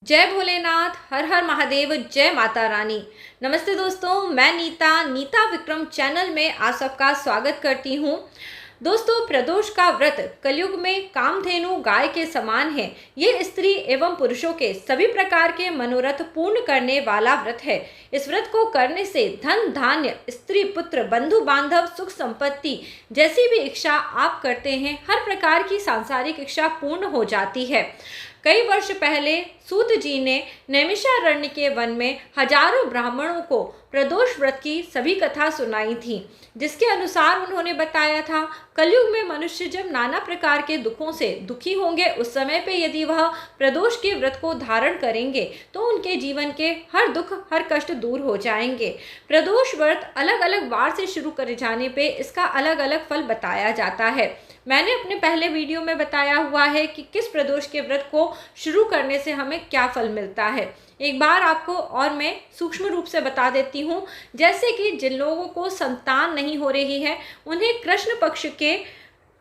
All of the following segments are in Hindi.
जय भोलेनाथ, हर हर महादेव, जय माता रानी। नमस्ते दोस्तों, मैं नीता विक्रम चैनल में आप सबका स्वागत करती हूँ। दोस्तों, प्रदोष का व्रत कलयुग में कामधेनु गाय के समान है। ये स्त्री एवं पुरुषों के सभी प्रकार के मनोरथ पूर्ण करने वाला व्रत है। इस व्रत को करने से धन धान्य, स्त्री पुत्र, बंधु बांधव, सुख संपत्ति जैसी भी इच्छा आप करते हैं, हर प्रकार की सांसारिक इच्छा पूर्ण हो जाती है। कई वर्ष पहले सूत जी ने नैमिषारण्य के वन में हजारों ब्राह्मणों को प्रदोष व्रत की सभी कथा सुनाई थी, जिसके अनुसार उन्होंने बताया था कलयुग में मनुष्य जब नाना प्रकार के दुखों से दुखी होंगे, उस समय पे यदि वह प्रदोष के व्रत को धारण करेंगे तो उनके जीवन के हर दुख हर कष्ट दूर हो जाएंगे। प्रदोष व्रत अलग अलग वार से शुरू करे जाने पे इसका अलग अलग फल बताया जाता है। मैंने अपने पहले वीडियो में बताया हुआ है कि किस प्रदोष के व्रत को शुरू करने से हमें क्या फल मिलता है। एक बार आपको और मैं सूक्ष्म रूप से बता देती हूँ। जैसे कि जिन लोगों को संतान नहीं हो रही है, उन्हें कृष्ण पक्ष के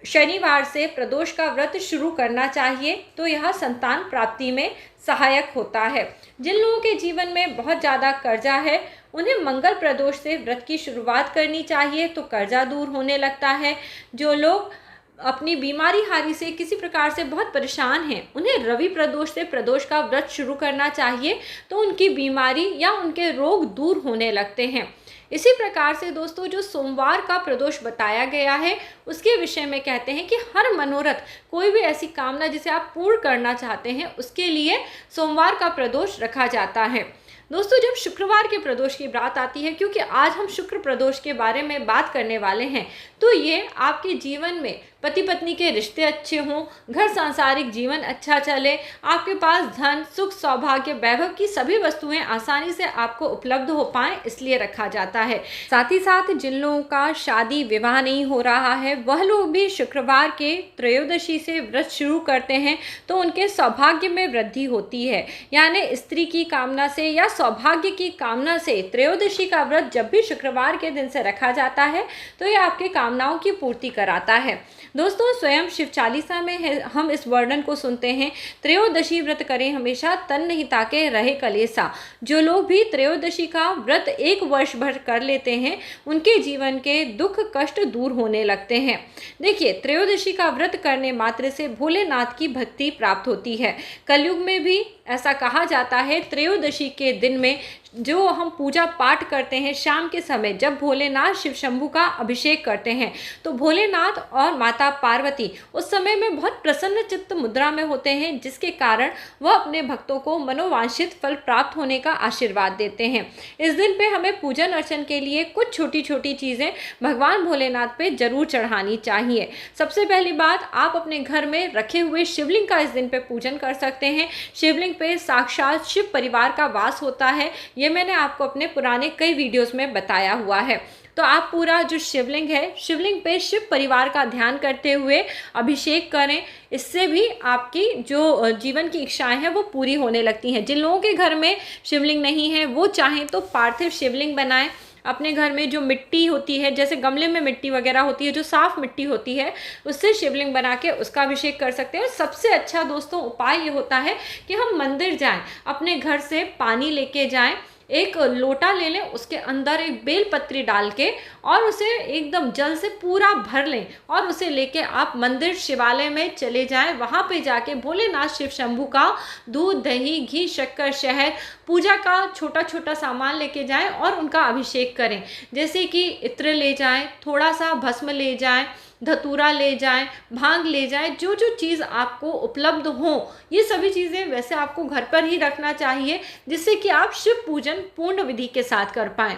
शनिवार से प्रदोष का व्रत शुरू करना चाहिए, तो यह संतान प्राप्ति में सहायक होता है। जिन लोगों के जीवन में बहुत ज़्यादा कर्जा है, उन्हें मंगल प्रदोष से व्रत की शुरुआत करनी चाहिए, तो कर्जा दूर होने लगता है। जो लोग अपनी बीमारी हारी से किसी प्रकार से बहुत परेशान हैं, उन्हें रवि प्रदोष से प्रदोष का व्रत शुरू करना चाहिए, तो उनकी बीमारी या उनके रोग दूर होने लगते हैं। इसी प्रकार से दोस्तों, जो सोमवार का प्रदोष बताया गया है, उसके विषय में कहते हैं कि हर मनोरथ, कोई भी ऐसी कामना जिसे आप पूर्ण करना चाहते हैं, उसके लिए सोमवार का प्रदोष रखा जाता है। दोस्तों, जब शुक्रवार के प्रदोष की बात आती है, क्योंकि आज हम शुक्र प्रदोष के बारे में बात करने वाले हैं, तो ये आपके जीवन में पति पत्नी के रिश्ते अच्छे हों, घर सांसारिक जीवन अच्छा चले, आपके पास धन, सुख, सौभाग्य, वैभव की सभी वस्तुएं आसानी से आपको उपलब्ध हो पाएं, इसलिए रखा जाता है। साथ ही साथ जिन लोगों का शादी विवाह नहीं हो रहा है, वह लोग भी शुक्रवार के त्रयोदशी से व्रत शुरू करते हैं, तो उनके सौभाग्य में वृद्धि होती है। यानी स्त्री की कामना से या सौभाग्य की कामना से त्रयोदशी का व्रत जब भी शुक्रवार के दिन से रखा जाता है, तो यह आपके कामनाओं की पूर्ति कराता है। दोस्तों, स्वयं शिव चालीसा में हम इस वर्णन को सुनते हैं, त्रयोदशी व्रत करें हमेशा, तन नहीं ताके रहे कलेसा। जो लोग भी त्रयोदशी का व्रत एक वर्ष भर कर लेते हैं, उनके जीवन के दुख कष्ट दूर होने लगते हैं। देखिए, त्रयोदशी का व्रत करने मात्र से भोलेनाथ की भक्ति प्राप्त होती है। कलयुग में भी ऐसा कहा जाता है, त्रयोदशी के दिन में जो हम पूजा पाठ करते हैं, शाम के समय जब भोलेनाथ शिव शंभू का अभिषेक करते हैं, तो भोलेनाथ और माता पार्वती उस समय में बहुत प्रसन्न चित्त मुद्रा में होते हैं, जिसके कारण वह अपने भक्तों को मनोवांछित फल प्राप्त होने का आशीर्वाद देते हैं। इस दिन पे हमें पूजन अर्चन के लिए कुछ छोटी छोटी चीज़ें भगवान भोलेनाथ पे जरूर चढ़ानी चाहिए। सबसे पहली बात, आप अपने घर में रखे हुए शिवलिंग का इस दिन पे पूजन कर सकते हैं। शिवलिंग पे साक्षात शिव परिवार का वास होता है, ये मैंने आपको अपने पुराने कई वीडियोस में बताया हुआ है। तो आप पूरा जो शिवलिंग है, शिवलिंग पे शिव परिवार का ध्यान करते हुए अभिषेक करें। इससे भी आपकी जो जीवन की इच्छाएं हैं वो पूरी होने लगती हैं। जिन लोगों के घर में शिवलिंग नहीं है, वो चाहें तो पार्थिव शिवलिंग बनाएं। अपने घर में जो मिट्टी होती है, जैसे गमले में मिट्टी वगैरह होती है, जो साफ मिट्टी होती है, उससे शिवलिंग बना के उसका अभिषेक कर सकते हैं। और सबसे अच्छा दोस्तों उपाय ये होता है कि हम मंदिर जाएं, अपने घर से पानी लेके जाएं, एक लोटा ले लें, उसके अंदर एक बेलपत्री डाल के और उसे एकदम जल से पूरा भर लें, और उसे लेके आप मंदिर शिवालय में चले जाएं। वहाँ पे जाके भोलेनाथ शिव शंभू का दूध, दही, घी, शक्कर, शहद, पूजा का छोटा छोटा सामान लेके जाएं और उनका अभिषेक करें। जैसे कि इत्र ले जाएं, थोड़ा सा भस्म ले जाएं, धतूरा ले जाएं, भांग ले जाएं, जो जो चीज़ आपको उपलब्ध हो, ये सभी चीज़ें वैसे आपको घर पर ही रखना चाहिए, जिससे कि आप शिव पूजन पूर्ण विधि के साथ कर पाएं।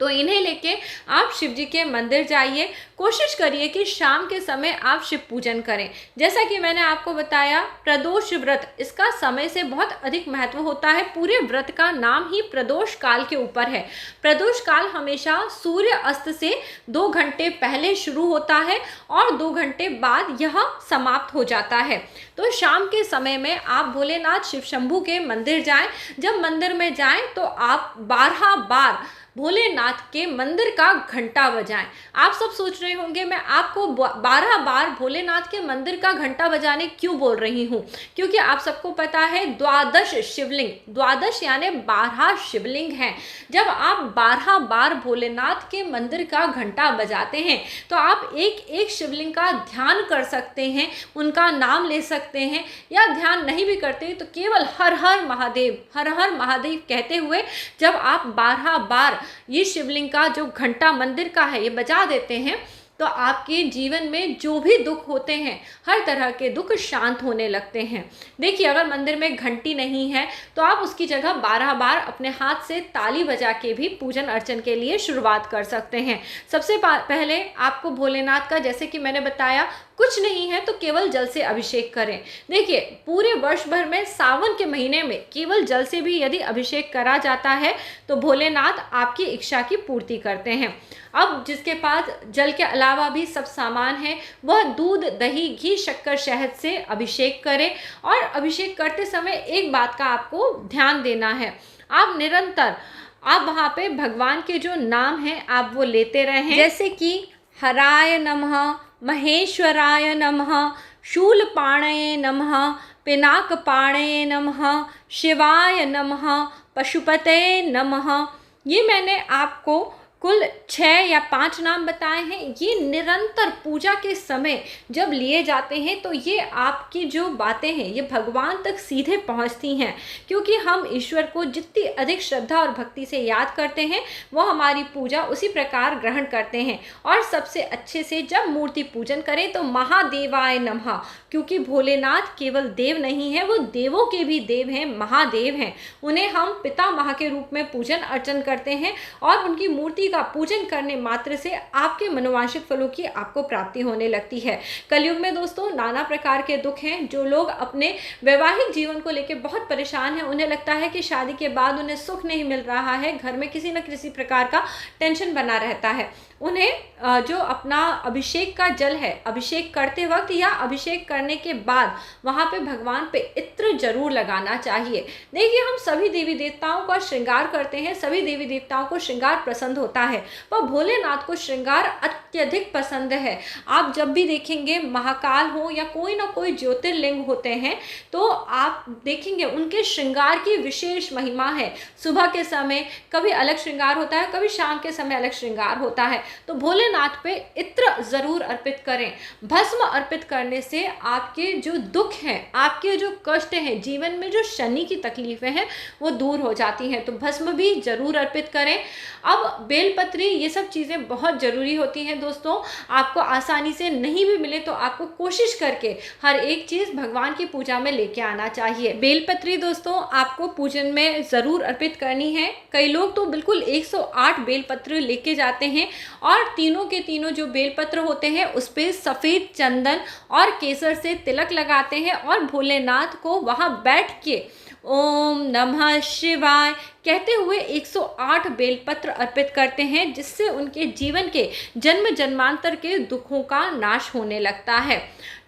तो इन्हें लेके आप शिव जी के मंदिर जाइए। कोशिश करिए कि शाम के समय आप शिव पूजन करें। जैसा कि मैंने आपको बताया, प्रदोष व्रत, इसका समय से बहुत अधिक महत्व होता है। पूरे व्रत का नाम ही प्रदोष काल के ऊपर है। प्रदोष काल हमेशा सूर्य अस्त से 2 घंटे पहले शुरू होता है और 2 घंटे बाद यह समाप्त हो जाता है। तो शाम के समय में आप भोलेनाथ शिव शंभू के मंदिर जाएं। जब मंदिर में जाएं तो आप 12 बार भोलेनाथ के मंदिर का घंटा बजाएं। आप सब सोच रहे होंगे मैं आपको 12 बार भोलेनाथ के मंदिर का घंटा बजाने क्यों बोल रही हूँ, क्योंकि आप सबको पता है 12 शिवलिंग, 12 यानी 12 शिवलिंग हैं। जब आप 12 बार भोलेनाथ के मंदिर का घंटा बजाते हैं तो आप एक एक शिवलिंग का ध्यान कर सकते हैं, उनका नाम ले सकते हैं, या ध्यान नहीं भी करते तो केवल हर हर महादेव, हर हर महादेव कहते हुए जब आप 12 बार ये शिवलिंग का जो घंटा मंदिर का है ये बजा देते हैं तो आपके जीवन में जो भी दुख होते हैं, हर तरह के दुख शांत होने लगते हैं। देखिए, अगर मंदिर में घंटी नहीं है तो आप उसकी जगह 12 बार अपने हाथ से ताली बजा के भी पूजन अर्चन के लिए शुरुआत कर सकते हैं। सबसे पहले आपको भोलेनाथ का, जैसे कि मैंने बताया, कुछ नहीं है तो केवल जल से अभिषेक करें। देखिए, पूरे वर्ष भर में सावन के महीने में केवल जल से भी यदि अभिषेक करा जाता है तो भोलेनाथ आपकी इच्छा की पूर्ति करते हैं। अब जिसके पास जल के अलावा भी सब सामान है वह दूध, दही, घी, शक्कर, शहद से अभिषेक करें। और अभिषेक करते समय एक बात का आपको ध्यान देना है, आप निरंतर आप वहाँ पे भगवान के जो नाम हैं आप वो लेते रहें, जैसे कि हराय नमः, महेश्वराय नमः, शूलपाणये नमः, पिनाकपाणये नमः, शिवाय नमः, पशुपतये नमः। ये मैंने आपको कुल 6 या 5 नाम बताए हैं। ये निरंतर पूजा के समय जब लिए जाते हैं तो ये आपकी जो बातें हैं ये भगवान तक सीधे पहुंचती हैं, क्योंकि हम ईश्वर को जितनी अधिक श्रद्धा और भक्ति से याद करते हैं वो हमारी पूजा उसी प्रकार ग्रहण करते हैं। और सबसे अच्छे से जब मूर्ति पूजन करें तो महादेवाय नमः, क्योंकि भोलेनाथ केवल देव नहीं है, वो देवों के भी देव हैं, महादेव हैं। उन्हें हम पितामह के रूप में पूजन अर्चन करते हैं और उनकी मूर्ति का पूजन करने मात्र से आपके मनोवांछित फलों की आपको प्राप्ति होने लगती है। कलयुग में दोस्तों नाना प्रकार के दुख हैं। जो लोग अपने वैवाहिक जीवन को लेकर बहुत परेशान हैं, उन्हें लगता है कि शादी के बाद उन्हें सुख नहीं मिल रहा है, घर में किसी न किसी प्रकार का टेंशन बना रहता है, उन्हें जो अपना अभिषेक का जल है, अभिषेक करते वक्त या अभिषेक करने के बाद वहाँ पे भगवान पे इत्र जरूर लगाना चाहिए। देखिए, हम सभी देवी देवताओं का श्रृंगार करते हैं, सभी देवी देवताओं को श्रृंगार पसंद होता है, पर भोलेनाथ को श्रृंगार अत्यधिक पसंद है। आप जब भी देखेंगे महाकाल हो या कोई ना कोई ज्योतिर्लिंग होते हैं तो आप देखेंगे उनके श्रृंगार की विशेष महिमा है। सुबह के समय कभी अलग श्रृंगार होता है, कभी शाम के समय अलग श्रृंगार होता है। तो भोलेनाथ पे इत्र जरूर अर्पित करें। भस्म अर्पित करने से आपके जो दुख हैं, आपके जो कष्ट हैं, जीवन में जो शनि की तकलीफें हैं वो दूर हो जाती हैं। तो भस्म भी जरूर अर्पित करें। अब बेलपत्री, ये सब चीज़ें बहुत ज़रूरी होती हैं दोस्तों। आपको आसानी से नहीं भी मिले तो आपको कोशिश करके हर एक चीज़ भगवान की पूजा में लेके आना चाहिए। बेलपत्री दोस्तों आपको पूजन में ज़रूर अर्पित करनी है। कई लोग तो बिल्कुल 108 बेलपत्र लेके जाते हैं और तीनों के तीनों जो बेलपत्र होते हैं उस पर सफ़ेद चंदन और केसर से तिलक लगाते हैं और भोलेनाथ को वहाँ बैठ के ओम नमः शिवाय कहते हुए 108 बेलपत्र अर्पित करते हैं, जिससे उनके जीवन के जन्म जन्मांतर के दुखों का नाश होने लगता है।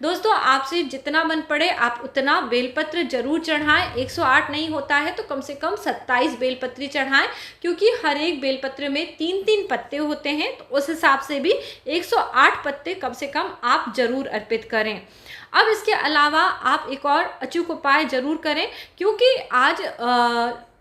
दोस्तों, आपसे जितना मन पड़े आप उतना बेलपत्र जरूर चढ़ाएं। 108 नहीं होता है तो कम से कम 27 बेलपत्री चढ़ाएं, क्योंकि हर एक बेलपत्र में 3-3 पत्ते होते हैं, तो उस हिसाब से भी 108 पत्ते कम से कम आप जरूर अर्पित करें। अब इसके अलावा आप एक और अचूक उपाय जरूर करें, क्योंकि आज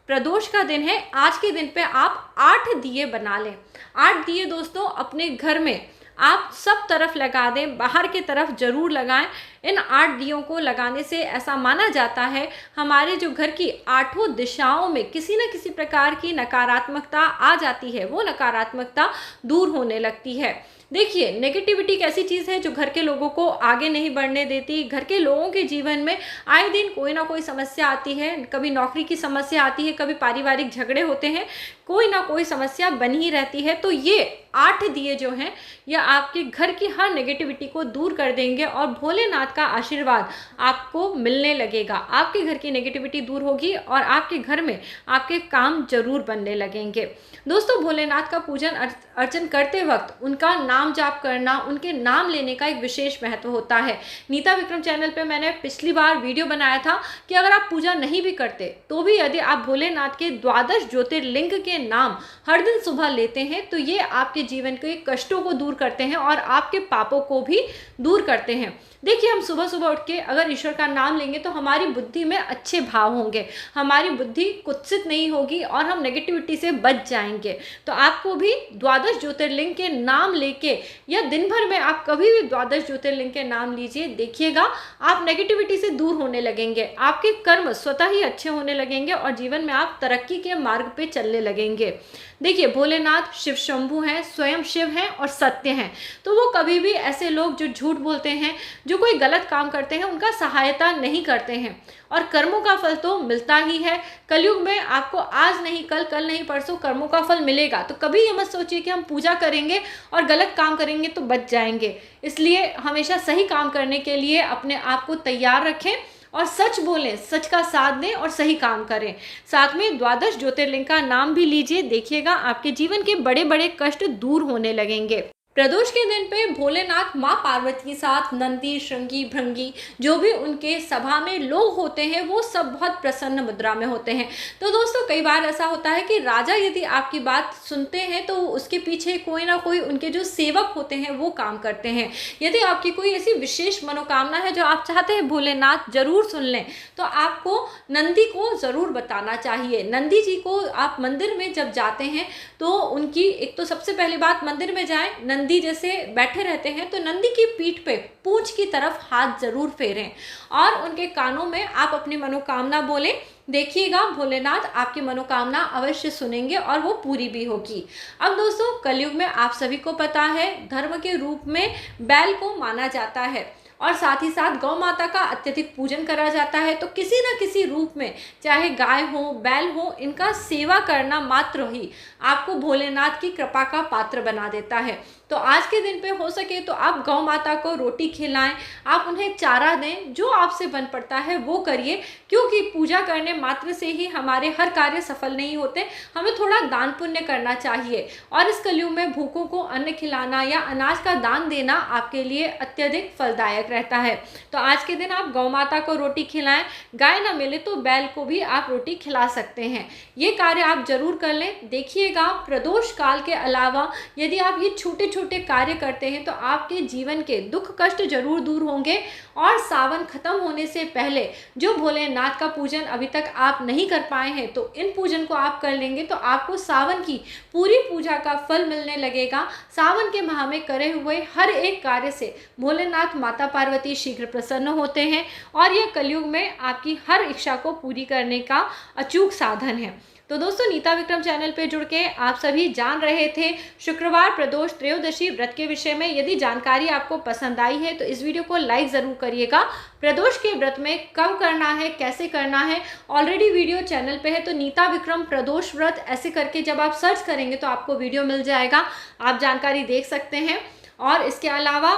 प्रदोष का दिन है। आज के दिन पे आप 8 दिए बना लें। 8 दिए दोस्तों अपने घर में आप सब तरफ लगा दें, बाहर की तरफ जरूर लगाएं। इन 8 दियों को लगाने से ऐसा माना जाता है हमारे जो घर की 8 दिशाओं में किसी न किसी प्रकार की नकारात्मकता आ जाती है, वो नकारात्मकता दूर होने लगती है। देखिए, नेगेटिविटी एक ऐसी चीज़ है जो घर के लोगों को आगे नहीं बढ़ने देती। घर के लोगों के जीवन में आए दिन कोई ना कोई समस्या आती है, कभी नौकरी की समस्या आती है, कभी पारिवारिक झगड़े होते हैं, कोई ना कोई समस्या बन ही रहती है। तो ये 8 दिए जो हैं यह आपके घर की हर नेगेटिविटी को दूर कर देंगे और भोलेनाथ भोलेनाथ का आशीर्वाद आपको मिलने लगेगा। आपके घर की नेगेटिविटी दूर होगी और आपके घर में आपके काम जरूर बनने लगेंगे। दोस्तों, भोलेनाथ का पूजन अर्चन करते वक्त उनका नाम जाप करना, उनके नाम लेने का एक विशेष महत्व होता है। नीता विक्रम चैनल पे मैंने पिछली बार वीडियो बनाया था कि अगर आप पूजा नहीं भी करते तो भी यदि आप भोलेनाथ के 12 ज्योतिर्लिंग के नाम हर दिन सुबह लेते हैं तो ये आपके जीवन के कष्टों को दूर करते हैं और आपके पापों को भी दूर करते हैं। देखिए, हम सुबह सुबह उठ के अगर ईश्वर का नाम लेंगे तो हमारी बुद्धि में अच्छे भाव होंगे, हमारी बुद्धि कुत्सित नहीं होगी और हम नेगेटिविटी से बच जाएंगे। तो आपको भी 12 ज्योतिर्लिंग के नाम लेके या दिन भर में आप कभी भी 12 ज्योतिर्लिंग के नाम लीजिए, देखिएगा आप नेगेटिविटी से दूर होने लगेंगे, आपके कर्म स्वतः ही अच्छे होने लगेंगे और जीवन में आप तरक्की के मार्ग पे चलने लगेंगे। देखिए, भोलेनाथ शिव शंभु हैं, स्वयं शिव हैं और सत्य हैं। तो वो कभी भी ऐसे लोग जो झूठ बोलते हैं, जो कोई गलत काम करते हैं, उनका सहायता नहीं करते हैं और कर्मों का फल तो मिलता ही है। कलयुग में आपको आज नहीं कल, कल नहीं परसों कर्मों का फल मिलेगा। तो कभी ये मत सोचिए कि हम पूजा करेंगे और गलत काम करेंगे तो बच जाएंगे। इसलिए हमेशा सही काम करने के लिए अपने आप को तैयार रखें और सच बोलें, सच का साथ दें और सही काम करें। साथ में 12 ज्योतिर्लिंग का नाम भी लीजिए, देखिएगा आपके जीवन के बड़े बड़े कष्ट दूर होने लगेंगे। प्रदोष के दिन पे भोलेनाथ माँ पार्वती के साथ नंदी, श्रृंगी, भृंगी जो भी उनके सभा में लोग होते हैं वो सब बहुत प्रसन्न मुद्रा में होते हैं। तो दोस्तों, कई बार ऐसा होता है कि राजा यदि आपकी बात सुनते हैं तो उसके पीछे कोई ना कोई उनके जो सेवक होते हैं वो काम करते हैं। यदि आपकी कोई ऐसी विशेष मनोकामना है जो आप चाहते हैं भोलेनाथ जरूर सुन लें तो आपको नंदी को ज़रूर बताना चाहिए। नंदी जी को आप मंदिर में जब जाते हैं तो उनकी एक तो सबसे पहली बात, मंदिर में जाएं, नंदी जैसे बैठे रहते हैं तो नंदी की पीठ पे पूंछ की तरफ हाथ जरूर फेरें और उनके कानों में आप अपनी मनोकामना बोलें। देखिएगा भोलेनाथ आपकी मनोकामना अवश्य सुनेंगे और वो पूरी भी होगी। अब दोस्तों, कलयुग में आप सभी को पता है धर्म के रूप में बैल को माना जाता है और साथ ही साथ गौ माता का अत्यधिक पूजन करा जाता है। तो किसी न किसी रूप में, चाहे गाय हो, बैल हो, इनका सेवा करना मात्र ही आपको भोलेनाथ की कृपा का पात्र बना देता है। तो आज के दिन पे हो सके तो आप गौ माता को रोटी खिलाएं, आप उन्हें चारा दें, जो आपसे बन पड़ता है वो करिए, क्योंकि पूजा करने मात्र से ही हमारे हर कार्य सफल नहीं होते। हमें थोड़ा दान पुण्य करना चाहिए और इस कलयुग में भूखों को अन्न खिलाना या अनाज का दान देना आपके लिए अत्यधिक फलदायक रहता है। तो आज के दिन आप गौ माता को रोटी खिलाएं, गाय ना मिले तो बैल को भी आप रोटी खिला सकते हैं। ये कार्य आप जरूर कर लें। देखिएगा, प्रदोष काल के अलावा यदि आप ये छोटे छोटे कार्य करते हैं तो आपके जीवन के दुख कष्ट जरूर दूर होंगे और सावन खत्म होने से पहले जो भोलेनाथ का पूजन अभी तक आप नहीं कर पाए हैं तो इन पूजन को आप कर लेंगे तो आपको सावन की पूरी पूजा का फल मिलने लगेगा। सावन के माह में करे हुए हर एक कार्य से भोलेनाथ माता पार्वती शीघ्र प्रसन्न होते हैं और ये कलयुग में आपकी हर इच्छा को पूरी करने का अचूक साधन है। तो दोस्तों, नीता विक्रम चैनल पे जुड़ के आप सभी जान रहे थे शुक्रवार प्रदोष त्रयोदशी व्रत के विषय में। यदि जानकारी आपको पसंद आई है तो इस वीडियो को लाइक ज़रूर करिएगा। प्रदोष के व्रत में कब करना है, कैसे करना है, ऑलरेडी वीडियो चैनल पे है। तो नीता विक्रम प्रदोष व्रत ऐसे करके जब आप सर्च करेंगे तो आपको वीडियो मिल जाएगा, आप जानकारी देख सकते हैं। और इसके अलावा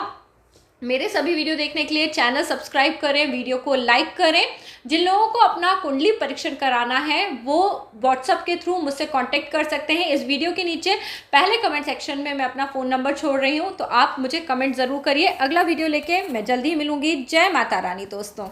मेरे सभी वीडियो देखने के लिए चैनल सब्सक्राइब करें, वीडियो को लाइक करें। जिन लोगों को अपना कुंडली परीक्षण कराना है वो व्हाट्सएप के थ्रू मुझसे कांटेक्ट कर सकते हैं। इस वीडियो के नीचे पहले कमेंट सेक्शन में मैं अपना फ़ोन नंबर छोड़ रही हूँ, तो आप मुझे कमेंट ज़रूर करिए। अगला वीडियो लेके मैं जल्दी ही मिलूंगी। जय माता रानी दोस्तों।